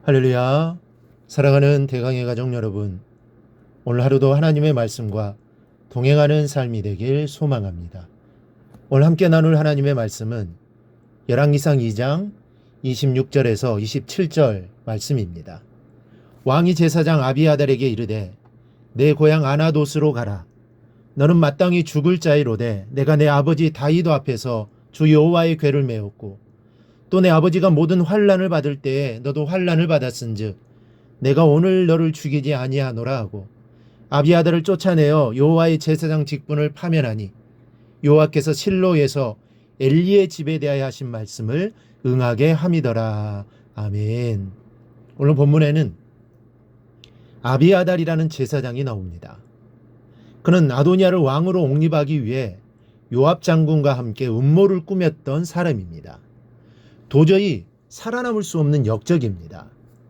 할렐루야. 사랑하는 대강의 가족 여러분, 오늘 하루도 하나님의 말씀과 동행하는 삶이 되길 소망합니다. 오늘 함께 나눌 하나님의 말씀은 열왕기상 2장 26절에서 27절 말씀입니다. 왕이 제사장 아비아달에게 이르되 내 고향 아나돗으로 가라. 너는 마땅히 죽을 자이로되 내가 내 아버지 다윗 앞에서 주 여호와의 궤를 메었고 또 내 아버지가 모든 환난을 받을 때에 너도 환난을 받았은즉 내가 오늘 너를 죽이지 아니하노라 하고 아비아달을 쫓아내어 여호와의 제사장 직분을 파면하니 여호와께서 실로에서 엘리의 집에 대하여 하신 말씀을 응하게 함이더라. 아멘. 오늘 본문에는 아비아달이라는 제사장이 나옵니다. 그는 아도니아를 왕으로 옹립하기 위해 요압 장군과 함께 음모를 꾸몄던 사람입니다. 도저히 살아남을 수 없는 역적입니다.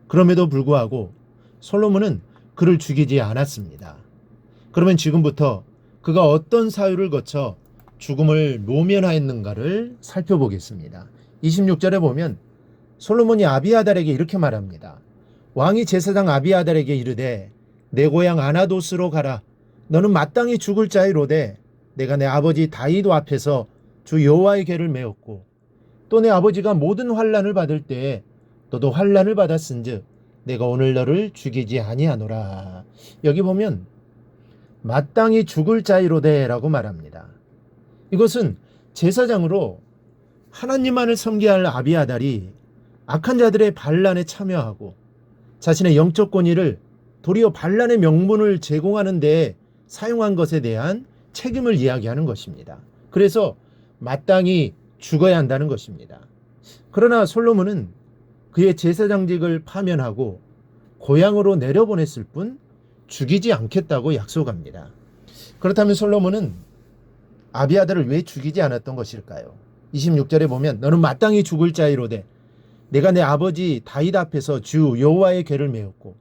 그럼에도 불구하고 솔로몬은 그를 죽이지 않았습니다. 그러면 지금부터 그가 어떤 사유를 거쳐 죽음을 모면하였는가를 살펴보겠습니다. 26절에 보면 솔로몬이 아비아달에게 이렇게 말합니다. 왕이 제사장 아비아달에게 이르되 내 고향 아나돗으로 가라. 너는 마땅히 죽을 자이로되 내가 내 아버지 다윗 앞에서 주 여호와의 궤를 메었고 또 내 아버지가 모든 환난을 받을 때에 너도 환난을 받았은즉 내가 오늘 너를 죽이지 아니하노라. 여기 보면 마땅히 죽을 자이로되라고 말합니다. 이것은 제사장으로 하나님만을 섬겨야 할 아비아달이 악한 자들의 반란에 참여하고 자신의 영적 권위를 도리어 반란의 명분을 제공하는 데 사용한 것에 대한 책임을 이야기하는 것입니다. 그래서 마땅히 죽어야 한다는 것입니다. 그러나 솔로몬은 그의 제사장직을 파면하고 고향으로 내려보냈을 뿐 죽이지 않겠다고 약속합니다. 그렇다면 솔로몬은 아비아달을 왜 죽이지 않았던 것일까요? 26절에 보면 너는 마땅히 죽을 자이로되 내가 내 아버지 다윗 앞에서 주 여호와의 궤를 메었고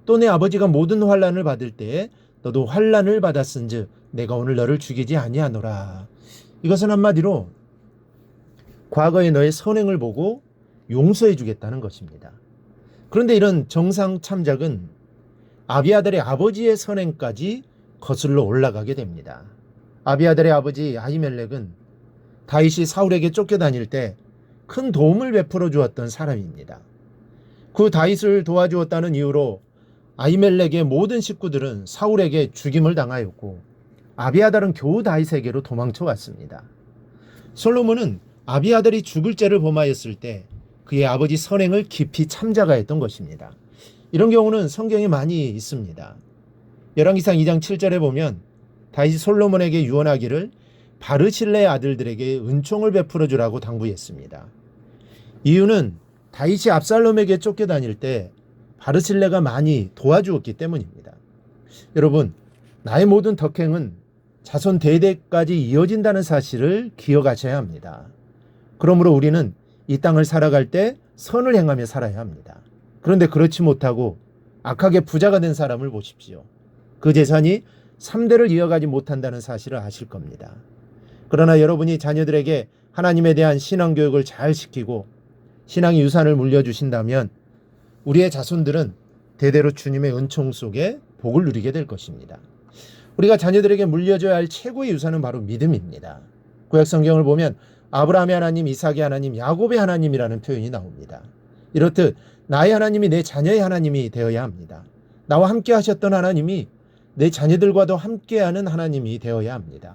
또 내 아버지가 모든 환난을 받을 때에 너도 환난을 받았은즉 내가 오늘 너를 죽이지 아니하노라. 이것은 한마디로 과거의 너의 선행을 보고 용서해 주겠다는 것입니다. 그런데 이런 정상 참작은 아비아달의 아버지의 선행까지 거슬러 올라가게 됩니다. 아비아달의 아버지 아히멜렉은 다윗이 사울에게 쫓겨다닐 때 큰 도움을 베풀어 주었던 사람입니다. 그 다윗을 도와주었다는 이유로 아히멜렉의 모든 식구들은 사울에게 죽임을 당하였고 아비아달은 겨우 다윗에게로 도망쳐 왔습니다. 솔로몬은 아비아달이 죽을 죄를 범하였을 때 그의 아버지 선행을 깊이 참작하였던 것입니다. 이런 경우는 성경에 많이 있습니다. 열왕기상 2장 7절에 보면 다윗이 솔로몬에게 유언하기를 바르실레의 아들들에게 은총을 베풀어 주라고 당부했습니다. 이유는 다윗이 압살롬에게 쫓겨다닐 때 바르실레가 많이 도와주었기 때문입니다. 여러분, 나의 모든 덕행은 자손 대대까지 이어진다는 사실을 기억하셔야 합니다. 그러므로 우리는 이 땅을 살아갈 때 선을 행하며 살아야 합니다. 그런데 그렇지 못하고 악하게 부자가 된 사람을 보십시오. 그 재산이 3대를 이어가지 못한다는 사실을 아실 겁니다. 그러나 여러분이 자녀들에게 하나님에 대한 신앙교육을 잘 시키고 신앙의 유산을 물려주신다면 우리의 자손들은 대대로 주님의 은총 속에 복을 누리게 될 것입니다. 우리가 자녀들에게 물려줘야 할 최고의 유산은 바로 믿음입니다. 구약 성경을 보면 아브라함의 하나님, 이삭의 하나님, 야곱의 하나님이라는 표현이 나옵니다. 이렇듯 나의 하나님이 내 자녀의 하나님이 되어야 합니다. 나와 함께 하셨던 하나님이 내 자녀들과도 함께하는 하나님이 되어야 합니다.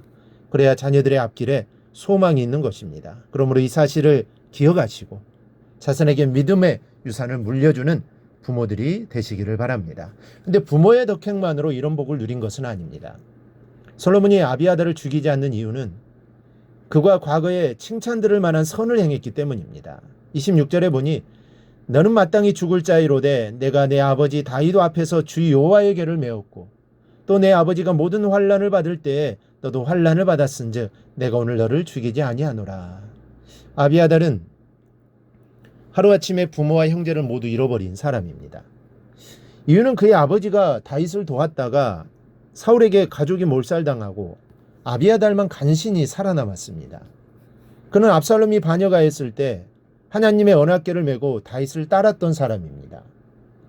그래야 자녀들의 앞길에 소망이 있는 것입니다. 그러므로 이 사실을 기억하시고 자손에게 믿음의 유산을 물려주는 부모들이 되시기를 바랍니다. 그런데 부모의 덕행만으로 이런 복을 누린 것은 아닙니다. 솔로몬이 아비아달을 죽이지 않는 이유는 그가 과거에 칭찬들을 만한 선을 행했기 때문입니다. 26절에 보니 너는 마땅히 죽을 자이로되 내가 내 아버지 다윗 앞에서 주 여호와의 궤를 메었고 또 내 아버지가 모든 환난을 받을 때에 너도 환난을 받았은즉 내가 오늘 너를 죽이지 아니하노라. 아비아달은 하루아침에 부모와 형제를 모두 잃어버린 사람입니다. 이유는 그의 아버지가 다윗을 도왔다가 사울에게 가족이 몰살당하고 아비아달만 간신히 살아남았습니다. 그는 압살롬이 반역하였을 때 하나님의 언약궤를 메고 다윗을 따랐던 사람입니다.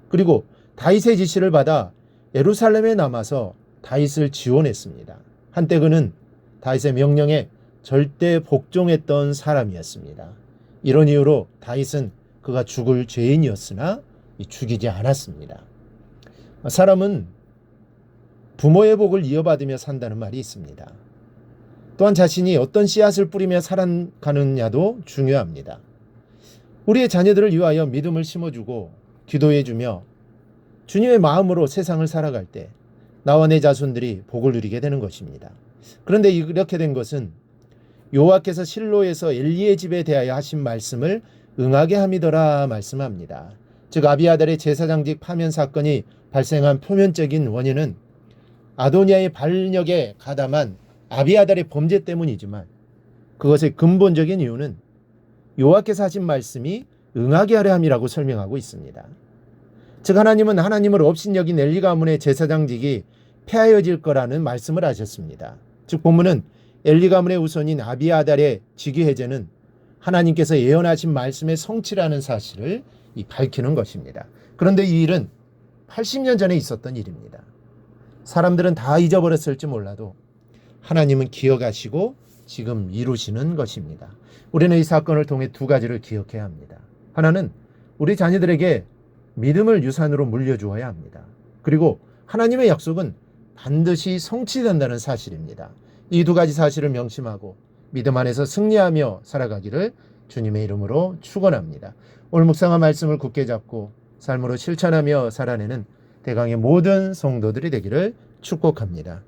그리고 다윗의 지시를 받아 예루살렘에 남아서 다윗을 지원했습니다. 한때 그는 다윗의 명령에 절대 복종했던 사람이었습니다. 이런 이유로 다윗은 그가 죽을 죄인이었으나 죽이지 않았습니다. 사람은 부모의 복을 이어받으며 산다는 말이 있습니다. 또한 자신이 어떤 씨앗을 뿌리며 살아가느냐도 중요합니다. 우리의 자녀들을 위하여 믿음을 심어주고 기도해주며 주님의 마음으로 세상을 살아갈 때 나와 내 자손들이 복을 누리게 되는 것입니다. 그런데 이렇게 된 것은 여호와께서 실로에서 엘리의 집에 대하여 하신 말씀을 응하게 함이더라 말씀합니다. 즉 아비아달의 제사장직 파면 사건이 발생한 표면적인 원인은 아도니아의 반역에 가담한 아비아달의 범죄 때문이지만 그것의 근본적인 이유는 여호와께서 하신 말씀이 응하게 하려 함이라고 설명하고 있습니다. 즉 하나님은 하나님을 업신여긴 엘리 가문의 제사장직이 폐하여질 거라는 말씀을 하셨습니다. 즉 본문은 엘리 가문의 후손인 아비아달의 직위 해제는 하나님께서 예언하신 말씀의 성취라는 사실을 밝히는 것입니다. 그런데 이 일은 80년 전에 있었던 일입니다. 사람들은 다 잊어버렸을지 몰라도 하나님은 기억하시고 지금 이루시는 것입니다. 우리는 이 사건을 통해 두 가지를 기억해야 합니다. 하나는 우리 자녀들에게 믿음을 유산으로 물려주어야 합니다. 그리고 하나님의 약속은 반드시 성취된다는 사실입니다. 이 두 가지 사실을 명심하고 믿음 안에서 승리하며 살아가기를 주님의 이름으로 축원합니다. 오늘 묵상한 말씀을 굳게 잡고 삶으로 실천하며 살아내는 대강의 모든 성도들이 되기를 축복합니다.